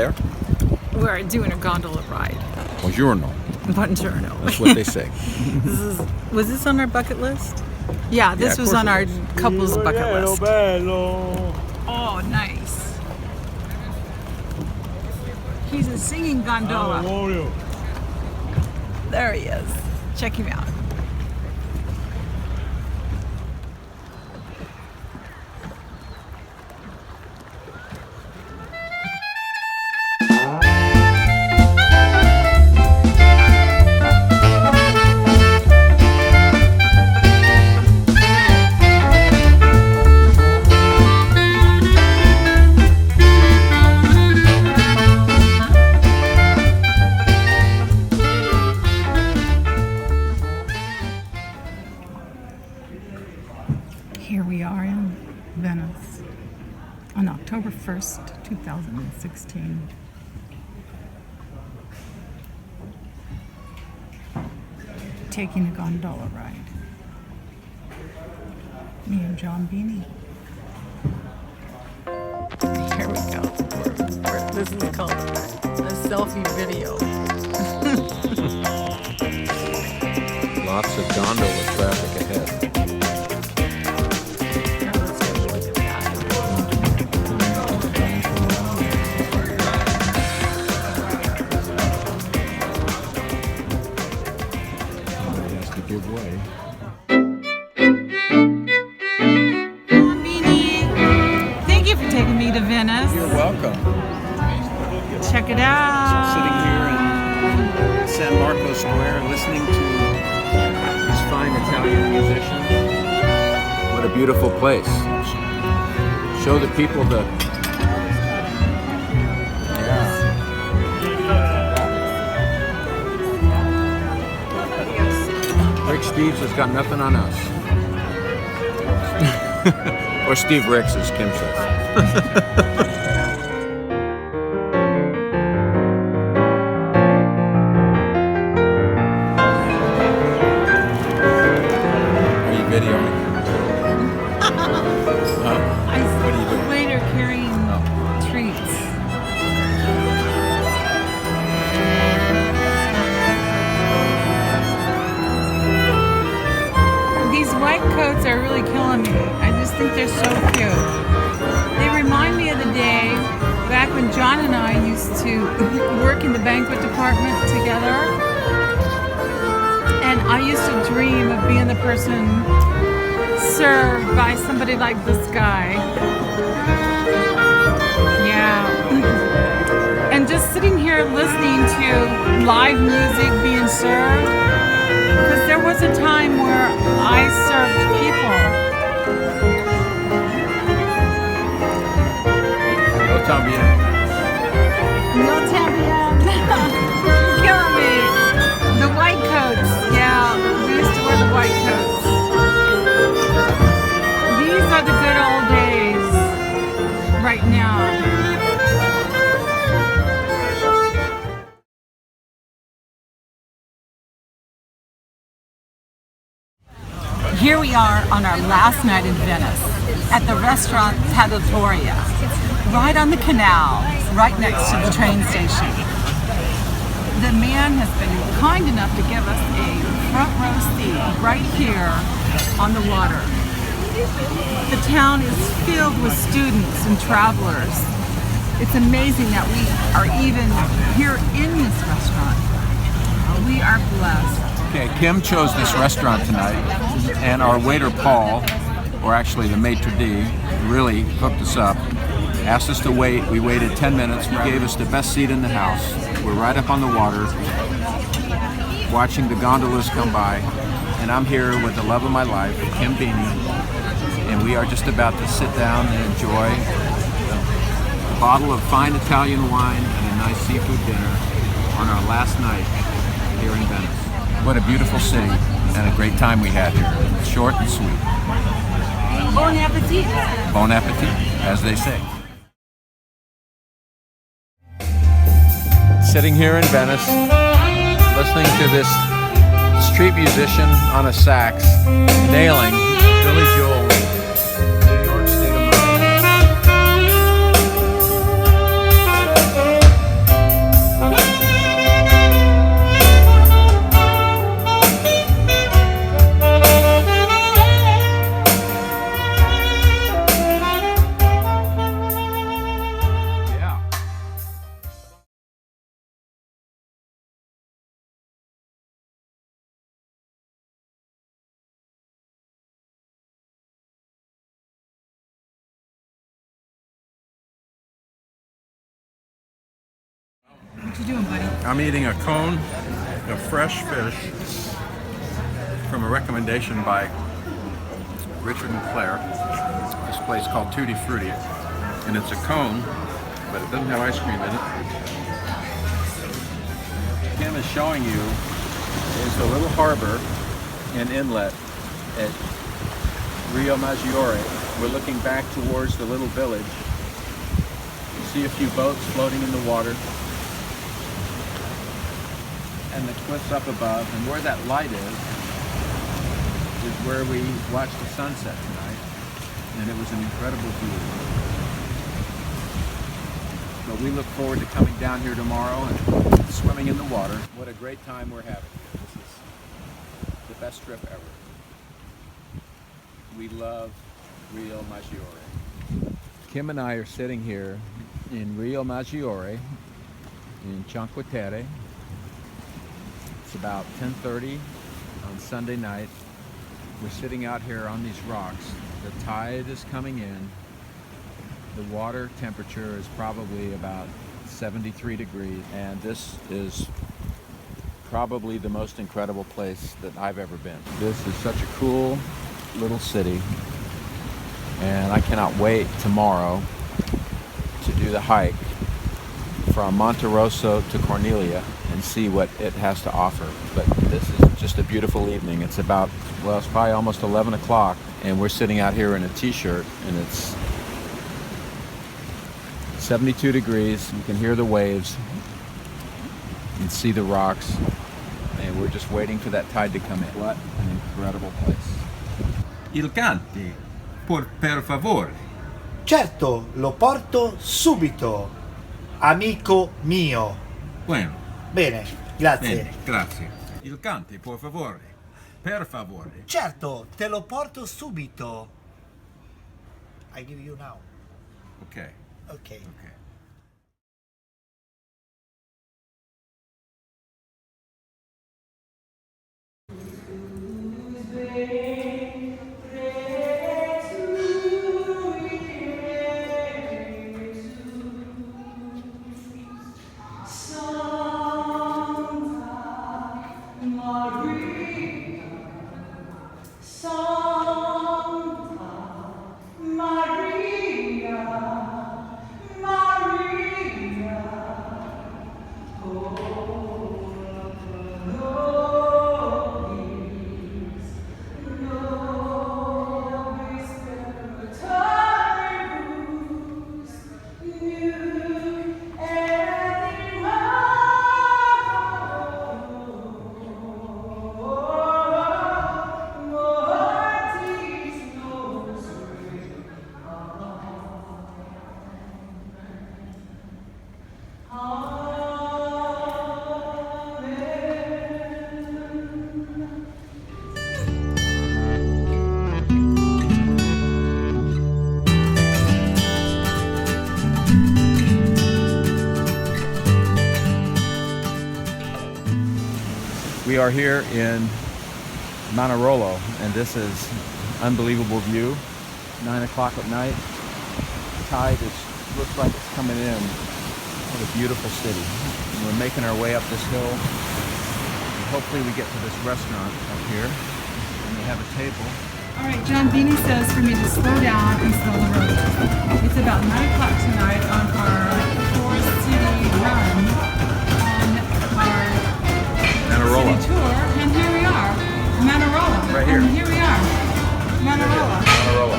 there? We're doing a gondola ride. Buongiorno. Buongiorno. That's what they say. Was this on our bucket list? Yeah, this was on our couple's bucket list. Oh, nice. He's a singing gondola. There he is. Check him out. Here we are in Venice on October 1st, 2016. Taking a gondola ride. Me and John Beaney. Here we go. This is called a selfie video. Lots of gondola traffic ahead. Give way. Beaney, thank you for taking me to Venice. You're welcome. Check it out. Sitting here in San Marco Square listening to these fine Italian musicians. What a beautiful place. Show the people the... Rick Steves has got nothing on us. Or Steve Ricks, as Kim says. Coats are really killing me. I just think they're so cute. They remind me of the day back when John and I used to work in the banquet department together. And I used to dream of being the person served by somebody like this guy. Yeah. And just sitting here listening to live music being served. Because there was a time where I served people. No tambien. No tambien. You're killing me. The white coats. Yeah, we used to wear the white coats. These are the good old days right now. Here we are on our last night in Venice at the restaurant Trattoria, right on the canal, right next to the train station. The man has been kind enough to give us a front row seat right here on the water. The town is filled with students and travelers. It's amazing that we are even here in this restaurant. We are blessed. Okay, Kim chose this restaurant tonight, and our waiter Paul, or actually the maitre d', really hooked us up. Asked us to wait. We waited 10 minutes. He gave us the best seat in the house. We're right up on the water, watching the gondolas come by, and I'm here with the love of my life, Kim Beaney, and we are just about to sit down and enjoy a bottle of fine Italian wine and a nice seafood dinner on our last night here in Venice. What a beautiful city and a great time we had here. Short and sweet. Bon appetit. Bon appetit, as they say. Sitting here in Venice, listening to this street musician on a sax, nailing Billy Joel's New York State of Mind. you doing, buddy? I'm eating a cone of fresh fish from a recommendation by Richard and Claire. This place called Tutti Frutti, and it's a cone, but it doesn't have ice cream in it. Kim is showing you is the little harbor and inlet at Rio Maggiore. We're looking back towards the little village. You see a few boats floating in the water, and the cliffs up above, and where that light is where we watched the sunset tonight, and it was an incredible view. But we look forward to coming down here tomorrow and swimming in the water. What a great time we're having here. This is the best trip ever. We love Rio Maggiore. Kim and I are sitting here in Rio Maggiore in Cinque Terre. It's about 10:30 on Sunday night. We're sitting out here on these rocks. The tide is coming in. The water temperature is probably about 73 degrees, and this is probably the most incredible place that I've ever been. This is such a cool little city, and I cannot wait tomorrow to do the hike from Monte Rosso to Cornelia and see what it has to offer. But this is just a beautiful evening. It's about, well, it's probably almost 11 o'clock, and we're sitting out here in a t-shirt, and it's 72 degrees. You can hear the waves and see the rocks, and we're just waiting for that tide to come in. What an incredible place. Il canti, per favore. Certo, lo porto subito, amico mio. Bueno, Bene, grazie. bene, grazie. Il canti, por favore. Per favore. Certo, te lo porto subito. I give you now. Okay, Okay. okay. We are here in Manarolo, and this is unbelievable view. 9 o'clock at night. Tide looks like it's coming in. What a beautiful city. And we're making our way up this hill. And hopefully we get to this restaurant up here, and they have a table. All right, John Beaney says for me to slow down and smell the roses. It's about 9 o'clock tonight on our Forest City run on our Manarolo. city tour, and here we are, Manarolo. Right here. And here we are, Manarolo. Manarolo.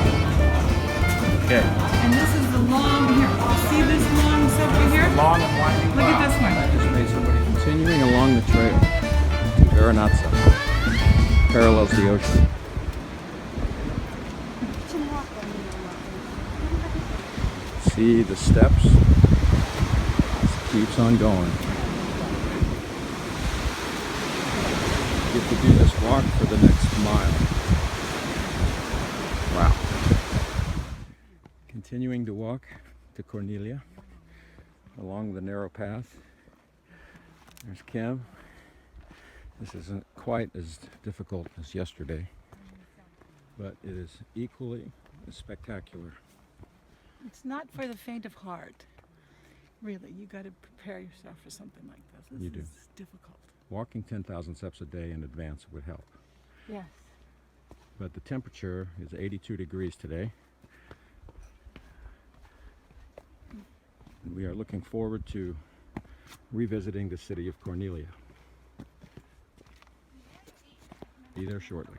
Okay. And this is the long, here, see this long subway here? Long and winding. Look at this one. That just made somebody continuing along the trail to Veronazza. Parallels the ocean. See the steps? Just keeps on going. Get to do this walk for the next mile. Wow. Continuing to walk to Cornelia along the narrow path. There's Kim. This isn't quite as difficult as yesterday, but it is equally as spectacular. It's not for the faint of heart. Really, you got to prepare yourself for something like this. You This do. is difficult. Walking 10,000 steps a day in advance would help. Yes. But the temperature is 82 degrees today. And we are looking forward to revisiting the city of Cornelia. Be there shortly.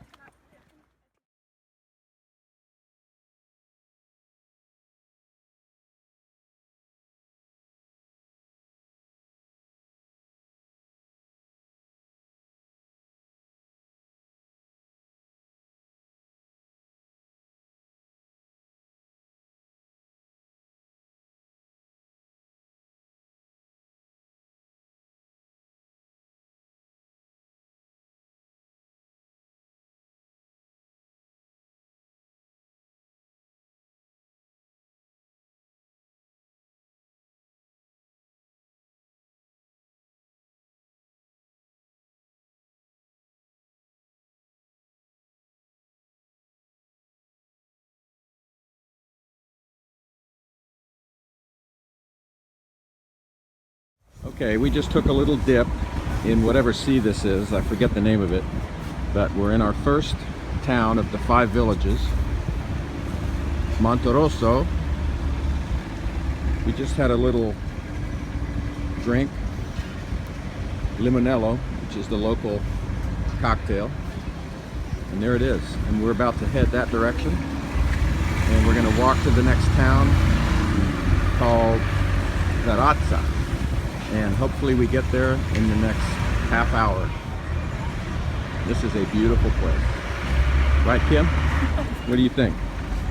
Okay, we just took a little dip in whatever sea this is. I forget the name of it. But we're in our first town of the 5 villages, Monterosso. We just had a little drink, limonello, which is the local cocktail. And there it is. And we're about to head that direction. And we're going to walk to the next town called Verazza. And hopefully we get there in the next half hour. This is a beautiful place. Right, Kim? What do you think?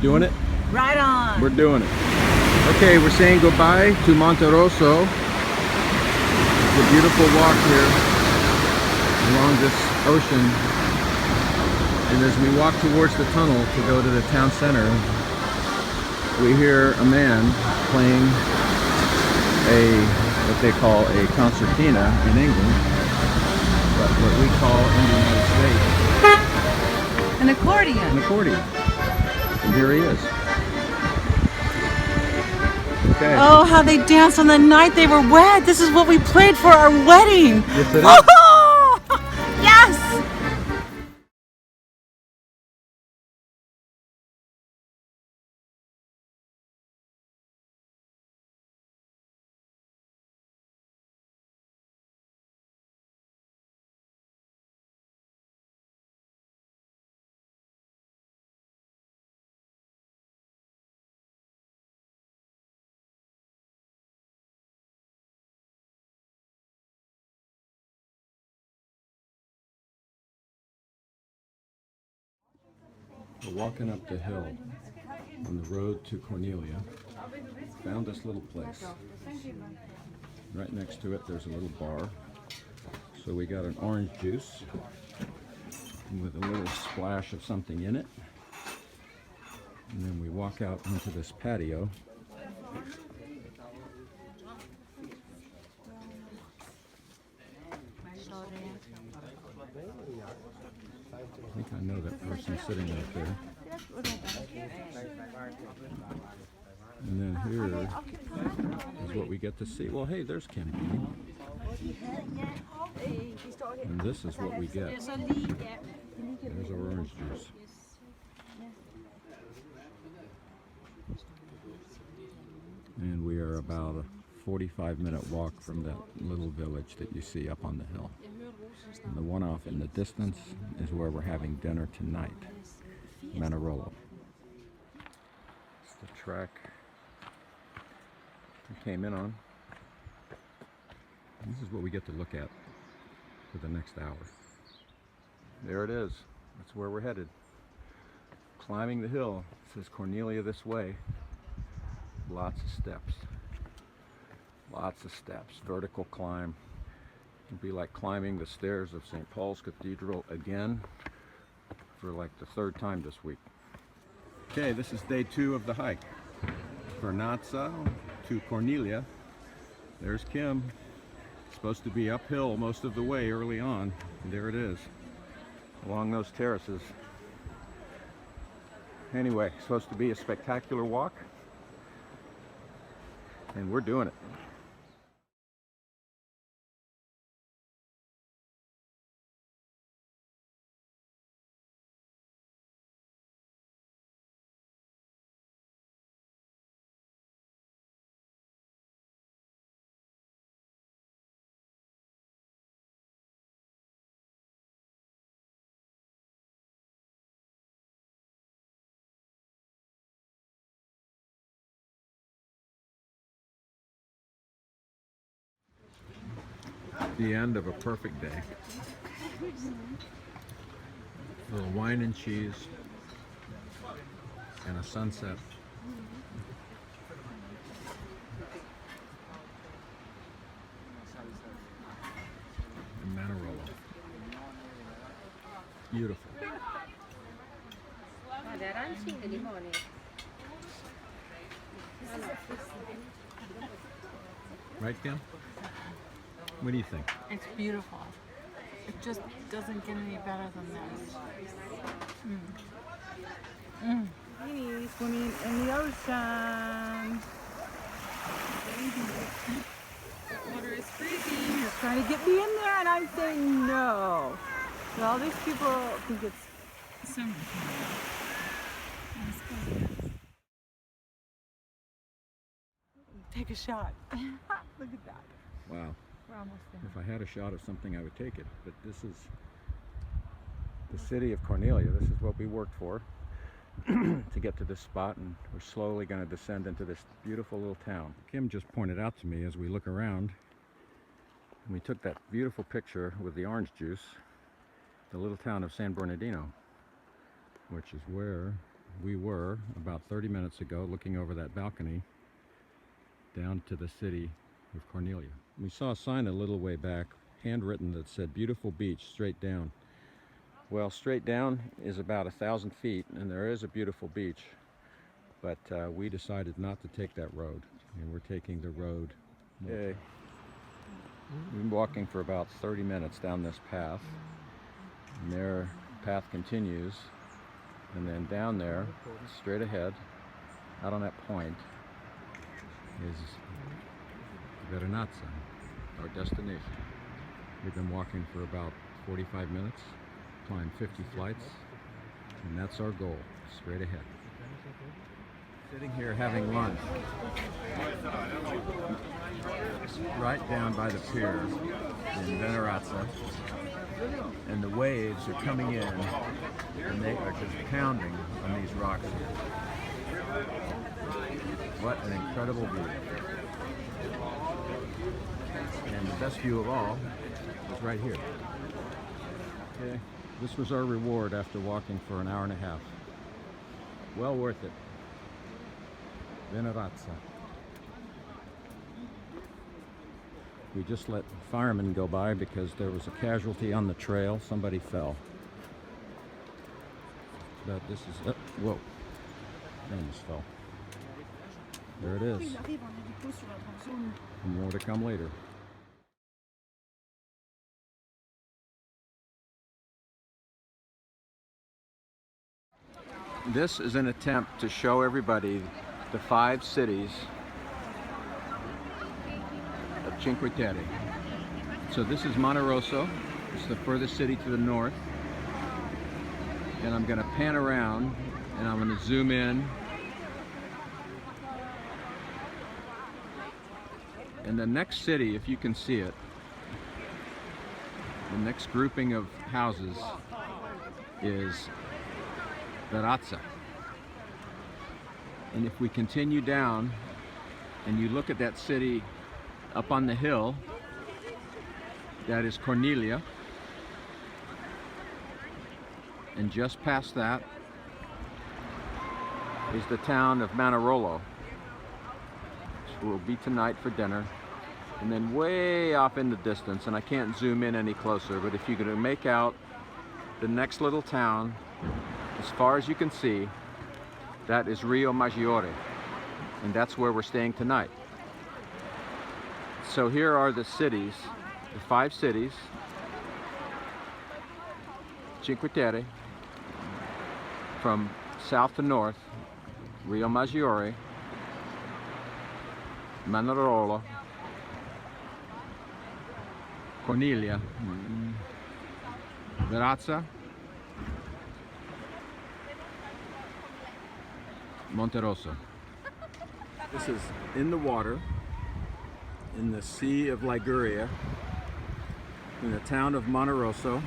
Doing it? Right on. We're doing it. Okay, we're saying goodbye to Monterosso. It's a beautiful walk here along this ocean. And as we walk towards the tunnel to go to the town center, we hear a man playing what they call a concertina in England, but what we call in the United States An accordion. an accordion. And here he is. Okay. Oh, how they danced on the night they were wed. This is what we played for our wedding. Yes, it is. Oh, yes. We're walking up the hill on the road to Cornelia. Found this little place. Right next to it there's a little bar. So we got an orange juice with a little splash of something in it. And then we walk out into this patio. I think I know that person sitting right there. And then here is what we get to see. Well, hey, there's Kim Beaney. And this is what we get. There's our orange juice. And we are about a 45-minute walk from that little village that you see up on the hill. And the one off in the distance is where we're having dinner tonight, Manarolo. It's the track we came in on. And this is what we get to look at for the next hour. There it is. That's where we're headed. Climbing the hill. It says Cornelia this way. Lots of steps. Lots of steps. Vertical climb. It'd be like climbing the stairs of St. Paul's Cathedral again for like the 3rd time this week. Okay, this is day 2 of the hike. Verazza to Cornelia. There's Kim. It's supposed to be uphill most of the way early on. And there it is, along those terraces. Anyway, supposed to be a spectacular walk. And we're doing it. the end of a perfect day. A little wine and cheese and a sunset. In Manarolo. Beautiful. Arancine, limone. Right, Kim? What do you think? It's beautiful. It just doesn't get any better than this. Beaney swimming in the ocean. Water is freezing. You're trying to get me in there, and I'm saying no. So all these people think it's summer. Take a shot. Look at that. Wow. We're almost there. If I had a shot of something, I would take it. But this is the city of Cornelia. This is what we worked for to get to this spot, and we're slowly going to descend into this beautiful little town. Kim just pointed out to me as we look around, and we took that beautiful picture with the orange juice, the little town of San Bernardino, which is where we were about 30 minutes ago, looking over that balcony down to the city of Cornelia. We saw a sign a little way back, handwritten, that said "Beautiful beach, straight down." Well, straight down is about 1,000 feet, and there is a beautiful beach, but we decided not to take that road, and we're taking the road. Okay. We've been walking for about 30 minutes down this path, and their path continues, and then down there, straight ahead, out on that point, is Venice, our destination. We've been walking for about 45 minutes, climbed 50 flights, and that's our goal, straight ahead. Sitting here having lunch, right down by the pier in Venerazza, and the waves are coming in, and they are just pounding on these rocks here. What an incredible view. And the best view of all is right here. Okay, this was our reward after walking for an hour and a half. Well worth it. Venerazza. We just let firemen go by because there was a casualty on the trail. Somebody fell. But this is, whoa, I almost fell. There it is. More to come later. This is an attempt to show everybody the 5 cities of Cinque Terre. So this is Monte Rosso. It's the furthest city to the north. And I'm going to pan around and I'm going to zoom in. And the next city, if you can see it, the next grouping of houses is Venerazza. And if we continue down and you look at that city up on the hill, that is Cornelia. And just past that is the town of Manarolo, which will be tonight for dinner. And then way off in the distance, and I can't zoom in any closer, but if you could make out the next little town, as far as you can see, that is Rio Maggiore, and that's where we're staying tonight. So here are the cities, the 5 cities, Cinque Terre, from south to north: Rio Maggiore, Manarolo, Cornelia, Venerazza, Monte Rosso. This is in the water, in the Sea of Liguria, in the town of Monte Rosso.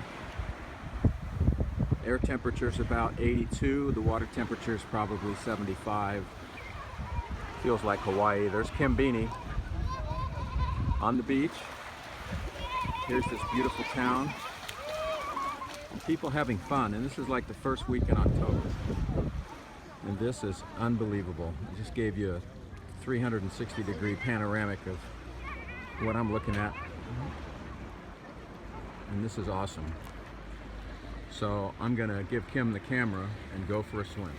Air temperature is about 82. The water temperature is probably 75. Feels like Hawaii. There's Beaney on the beach. Here's this beautiful town. And people having fun, and this is like the first week in October. And this is unbelievable. I just gave you a 360-degree panoramic of what I'm looking at. And this is awesome. So I'm gonna give Kim the camera and go for a swim.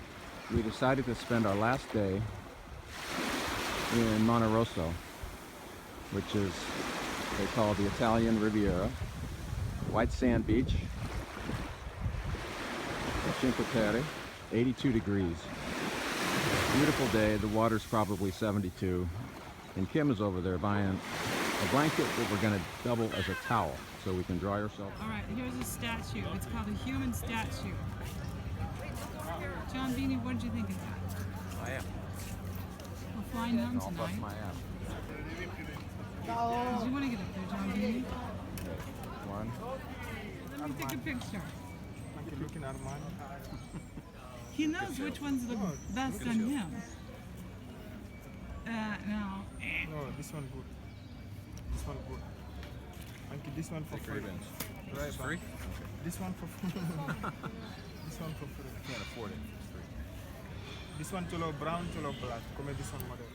We decided to spend our last day in Monte Rosso, which is, they call the Italian Riviera. White sand beach, Cinque Terre, 82 degrees. Beautiful day, the water's probably 72. And Kim is over there buying a blanket that we're gonna double as a towel so we can dry ourselves. All right, here's a statue. It's called a human statue. John Beaney, what did you think of that? I am. We're flying home I'll bust tonight. my ass. Did you want to get up there, John Beaney? One. Let me take a picture. Anche looking at mine. He knows which ones look best on him. No. No, this one good. This one good. Anche this one for free. It's free? This one for free. This one for free. Can't afford it. It's free. This one to low brown, to low black. Come this one model.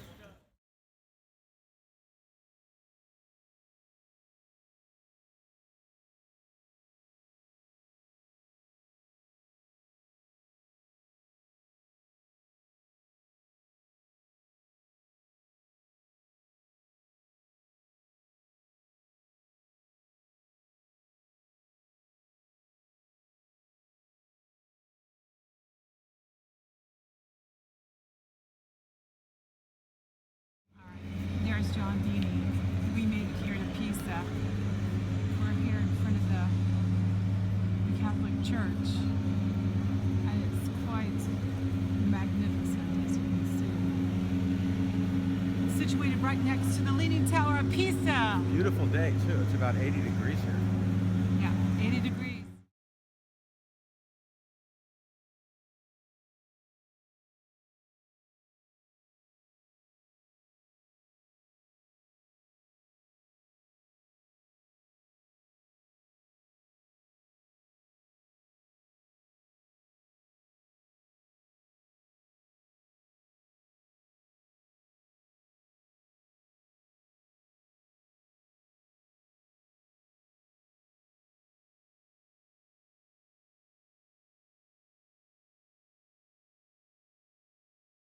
There's John Beaney. We made it here to Pisa. We're here in front of the Catholic Church, and it's quite magnificent, as you can see. It's situated right next to the Leaning Tower of Pisa. Beautiful day too. It's about 80 degrees here. Yeah, 80 degrees.